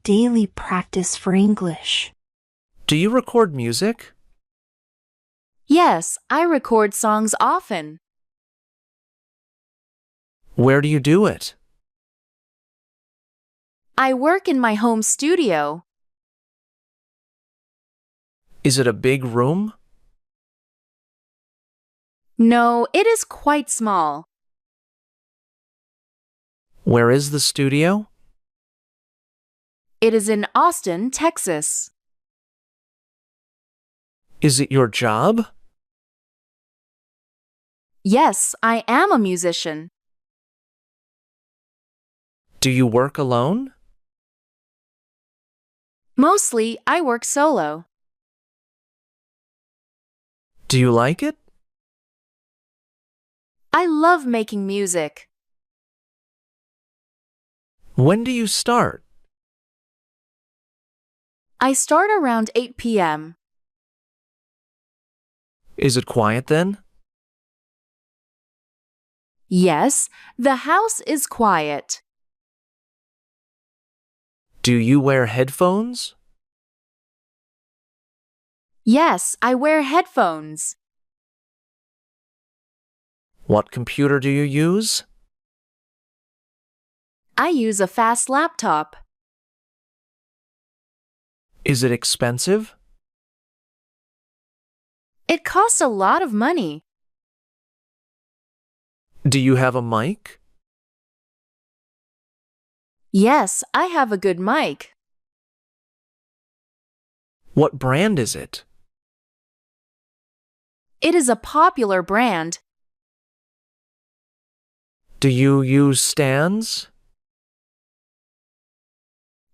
daily practice for English. Do you record music? Yes, I record songs often. Where do you do it? I work in my home studio. Is it a big room? No, it is quite small. Where is the studio? It is in Austin, Texas. Is it your job? Yes, I am a musician. Do you work alone? Mostly, I work solo. Do you like it? I love making music. When do you start? I start around 8 p.m. Is it quiet then? Yes, the house is quiet. Do you wear headphones? Yes, I wear headphones. What computer do you use? I use a fast laptop. Is it expensive? It costs a lot of money. Do you have a mic? Yes, I have a good mic. What brand is it? It is a popular brand. Do you use stands?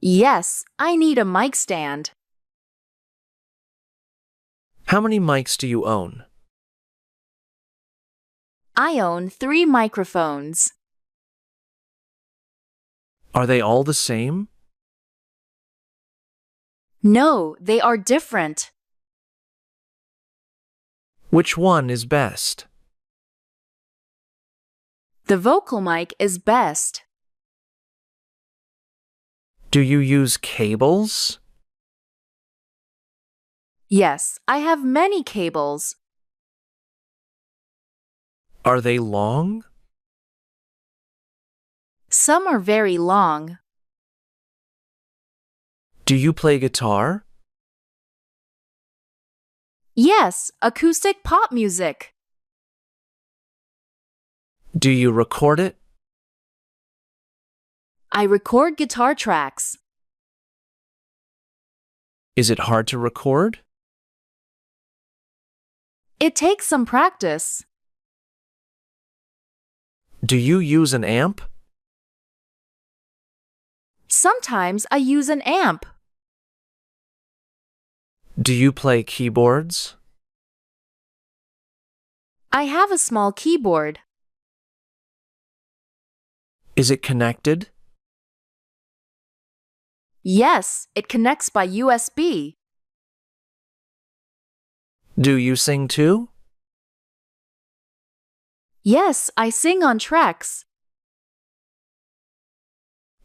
Yes, I need a mic stand. How many mics do you own? I own 3 microphones. Are they all the same? No, they are different. Which one is best? The vocal mic is best. Do you use cables? Yes, I have many cables. Are they long? Some are very long. Do you play guitar? Yes, acoustic pop music. Do you record it? I record guitar tracks. Is it hard to record? It takes some practice. Do you use an amp? Sometimes I use an amp. Do you play keyboards? I have a small keyboard. Is it connected? Yes, it connects by USB. Do you sing too? Yes, I sing on tracks.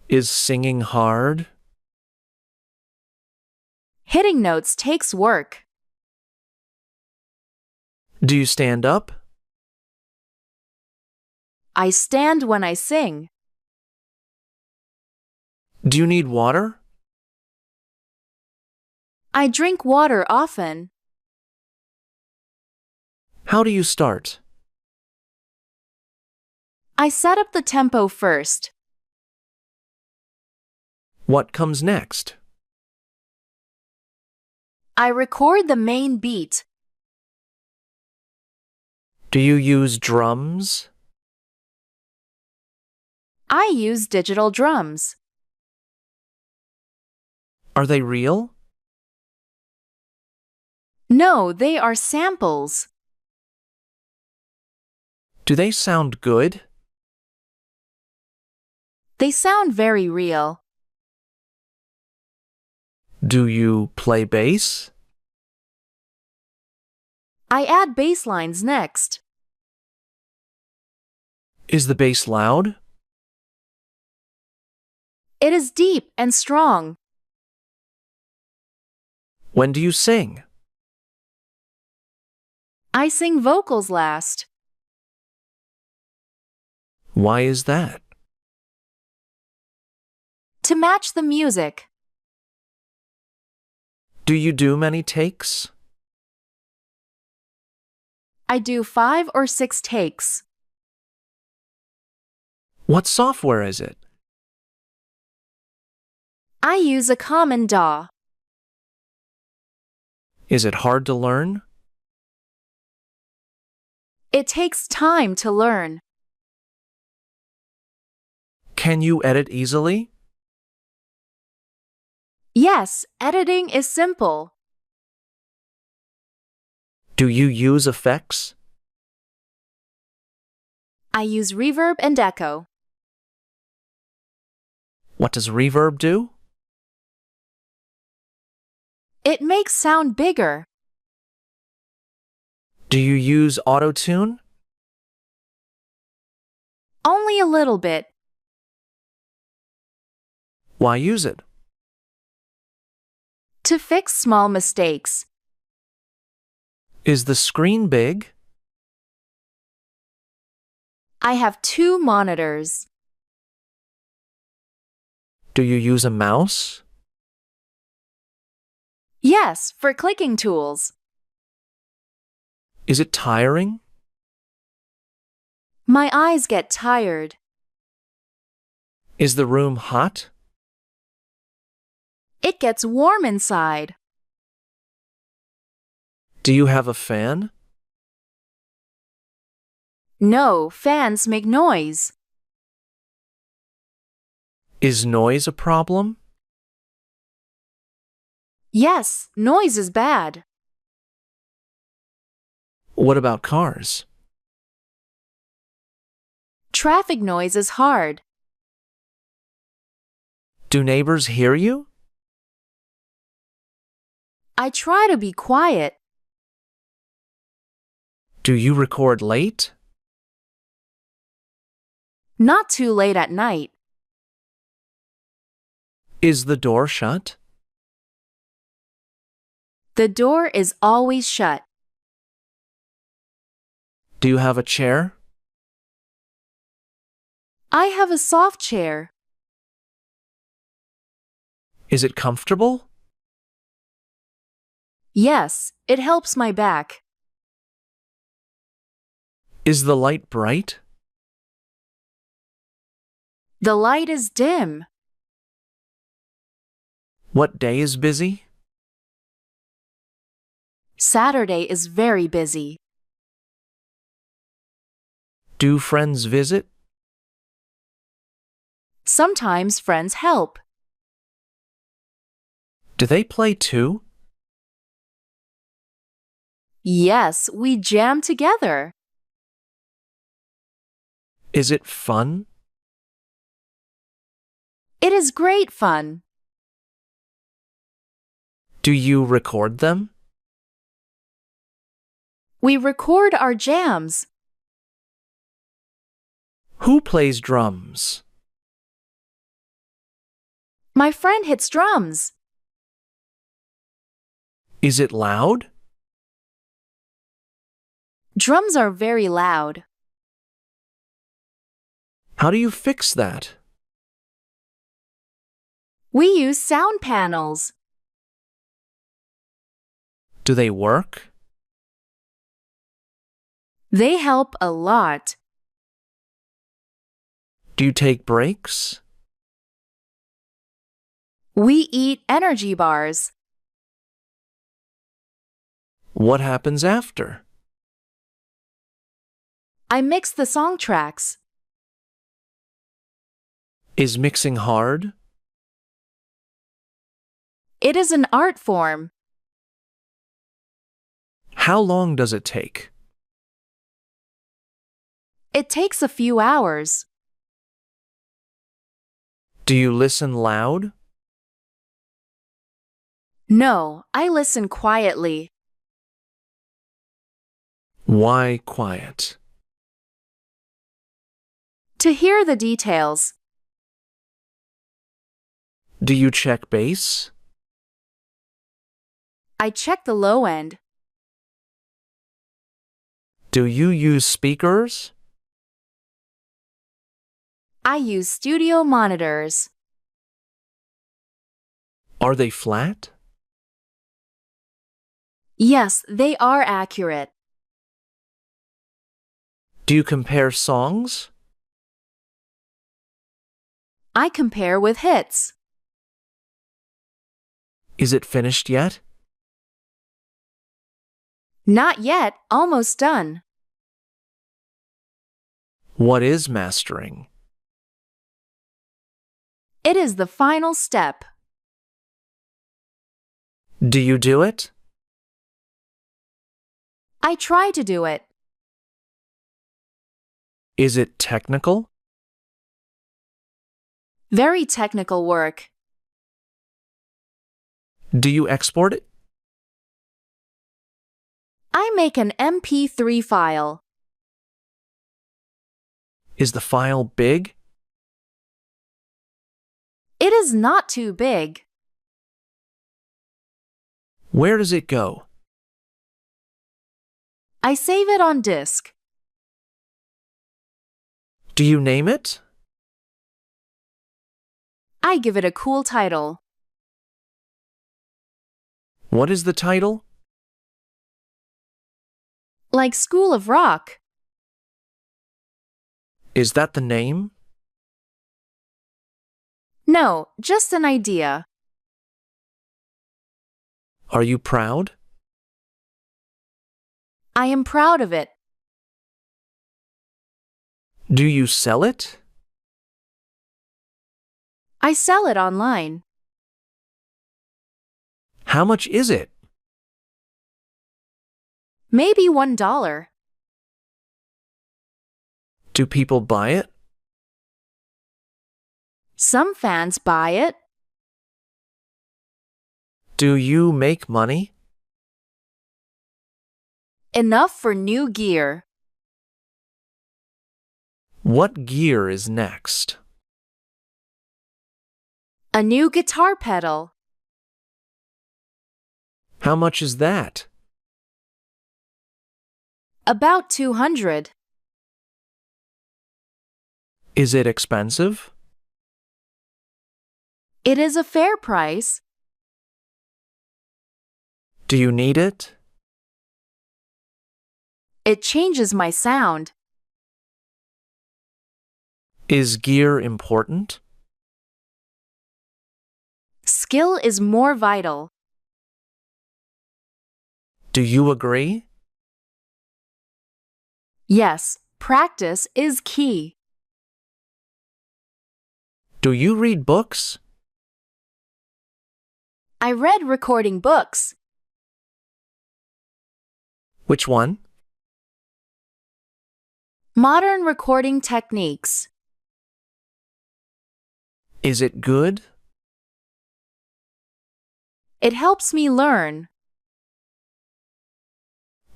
Is singing hard? Hitting notes takes work. Do you stand up? I stand when I sing. Do you need water? I drink water often. How do you start? I set up the tempo first. What comes next? I record the main beat. Do you use drums? I use digital drums. Are they real? No, they are samples. Do they sound good? They sound very real. Do you play bass? I add bass lines next. Is the bass loud? It is deep and strong. When do you sing? I sing vocals last. Why is that? To match the music. Do you do many takes? I do 5 or 6 takes. What software is it? I use a common DAW. Is it hard to learn? It takes time to learn. Can you edit easily? Yes, editing is simple. Do you use effects? I use reverb and echo. What does reverb do? It makes sound bigger. Do you use auto-tune? Only a little bit. Why use it? To fix small mistakes. Is the screen big? I have 2 monitors. Do you use a mouse? Yes, for clicking tools. Is it tiring? My eyes get tired. Is the room hot? It gets warm inside. Do you have a fan? No, fans make noise. Is noise a problem? Yes, noise is bad. What about cars? Traffic noise is hard. Do neighbors hear you? I try to be quiet. Do you record late? Not too late at night. Is the door shut? The door is always shut. Do you have a chair? I have a soft chair. Is it comfortable? Yes, it helps my back. Is the light bright? The light is dim. What day is busy? Saturday is very busy. Do friends visit? Sometimes friends help. Do they play too? Yes, we jam together. Is it fun? It is great fun. Do you record them? We record our jams. Who plays drums? My friend hits drums. Is it loud? Drums are very loud. How do you fix that? We use sound panels. Do they work? They help a lot. Do you take breaks? We eat energy bars. What happens after? I mix the song tracks. Is mixing hard? It is an art form. How long does it take? It takes a few hours. Do you listen loud? No, I listen quietly. Why quiet? To hear the details. Do you check bass? I check the low end. Do you use speakers? I use studio monitors. Are they flat? Yes, they are accurate. Do you compare songs? I compare with hits. Is it finished yet? Not yet, almost done. What is mastering? It is the final step. Do you do it? I try to do it. Is it technical? Very technical work. Do you export it? I make an MP3 file. Is the file big? It is not too big. Where does it go? I save it on disk. Do you name it? I give it a cool title. What is the title? Like School of Rock. Is that the name? No, just an idea. Are you proud? I am proud of it. Do you sell it? I sell it online. How much is it? Maybe $1. Do people buy it? Some fans buy it. Do you make money? Enough for new gear. What gear is next? A new guitar pedal. How much is that? About 200. Is it expensive? It is a fair price. Do you need it? It changes my sound. Is gear important? Skill is more vital. Do you agree? Yes, practice is key. Do you read books? I read recording books. Which one? Modern recording techniques. Is it good? It helps me learn.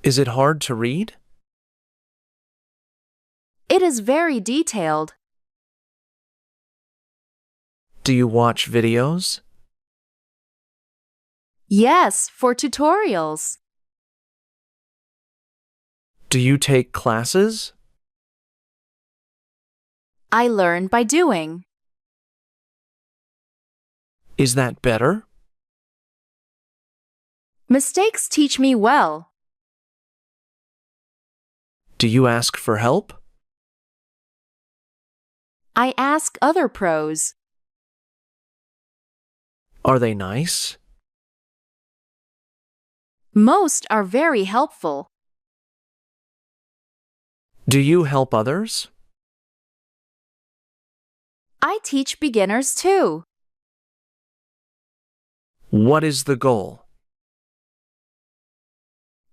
Is it hard to read? It is very detailed. Do you watch videos? Yes, for tutorials. Do you take classes? I learn by doing. Is that better? Mistakes teach me well. Do you ask for help? I ask other pros. Are they nice? Most are very helpful. Do you help others? I teach beginners too. What is the goal?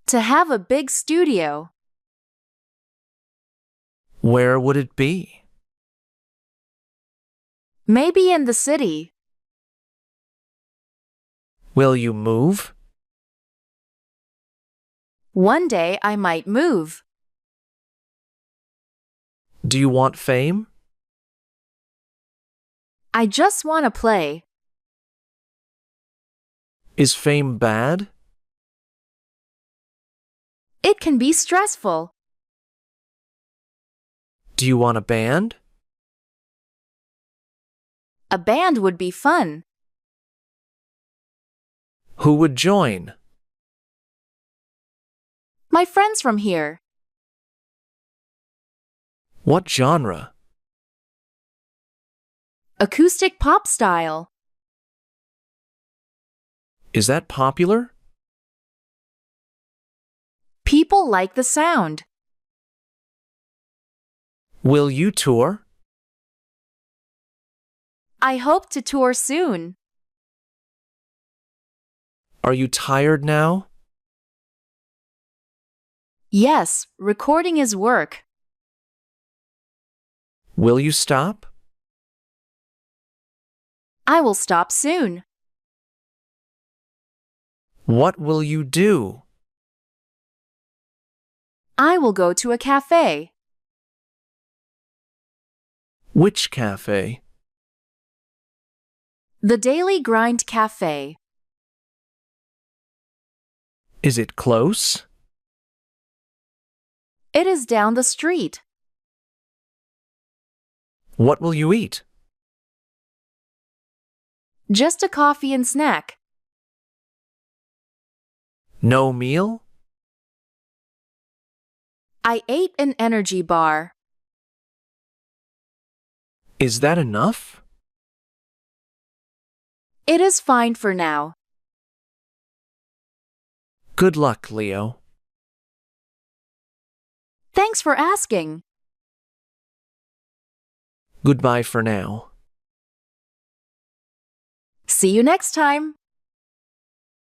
To have a big studio. Where would it be? Maybe in the city. Will you move? One day I might move. Do you want fame? I just want to play. Is fame bad? It can be stressful. Do you want a band? A band would be fun. Who would join? My friends from here. What genre? Acoustic pop style. Is that popular? People like the sound. Will you tour? I hope to tour soon. Are you tired now? Yes, recording is work. Will you stop? I will stop soon. What will you do? I will go to a cafe. Which cafe? The Daily Grind Cafe. Is it close? It is down the street. What will you eat? Just a coffee and snack. No meal? I ate an energy bar. Is that enough? It is fine for now. Good luck, Leo. Thanks for asking. Goodbye for now. See you next time.